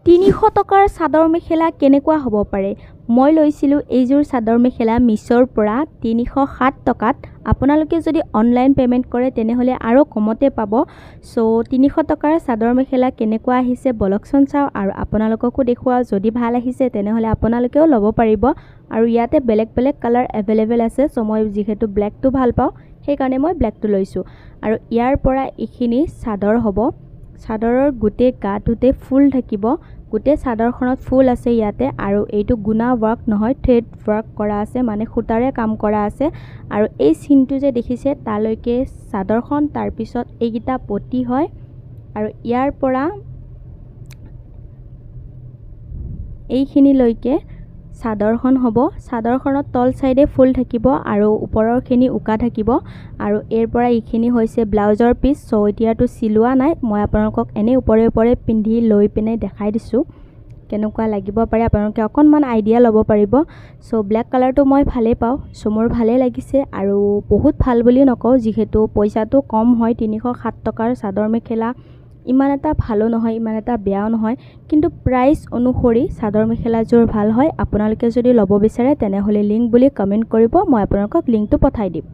300 টকাৰ চাদৰ মেখেলা কেনেকুৱা হ'ব পাৰে মই লৈছিলোঁ এইযোৰ চাদৰ মেখেলা মিছৰ পৰা 307 টকাত আপোনালোকে যদি অনলাইন পেমেন্ট কৰে তেনেহলে আৰু কমতে পাব সো 300 টকাৰ চাদৰ মেখেলা কেনেকুৱা আহিছে বলকচন চাও আৰু আপোনালোককো দেখুৱাও যদি ভাল আহিছে তেনেহলে আপোনালোকেও ল'ব পাৰিব আৰু ইয়াতে বেলেগ বেলেগ কালাৰ अवेलेबल আছে সো মই যিহেতু ব্ল্যাকটো ভাল পাওঁ সেই কাৰণে মই ব্ল্যাকটো লৈছো আৰু ইয়াৰ পৰা ইখিনি চাদৰ হ'ব চাদৰৰ গুটে গাটোতে ফুল থাকিব গুটে চাদৰখনত ফুল আছে ইয়াতে আৰু এইটো গুনা ওয়াৰ্ক নহয় থ্ৰেড ওয়াৰ্ক কৰা আছে মানে খুটাৰে কাম কৰা আছে আৰু এই সিনটো যে দেখিছে তালৈকে চাদৰখন তাৰ পিছত এইগিটা পটি হয় আৰু ইয়াৰ পৰা এইখিনি লৈকে চাদৰখন হ'ব চাদৰখনত তল সাইডে ফুল থাকিব আৰু ওপৰৰখিনি উকা থাকিব আৰু এৰ পৰা ইখিনি হৈছে ব্লাউজৰ পিস সো এতিয়াটো সিলোৱা নাই মই আপোনালোকক এনে ওপৰে ওপৰে পিন্ধি লৈ পিনে দেখাই দিছো কেনেকুৱা লাগিব পাৰে আপোনালোকে অকনমান আইডিয়া ল'ব পাৰিব সো ব্ল্যাক কালাৰটো মই ভালে পাও সো মোৰ ভালে লাগিছে আৰু বহুত ভাল বুলি নকও যিহেতু পইচাটো কম হয় 307 টকাৰ চাদৰ মেখেলা ইমান এটা ভালো নহয় ইমান এটা বেয়াও নহয় কিন্তু প্ৰাইস অনুসৰি চাদৰ মেখেলাযোৰ ভাল হয় আপোনালোকে যদি ল'ব বিচাৰে তেনেহলে লিংক বুলি কমেন্ট কৰিব মই আপোনালোকক লিংকটো পঠাই দিম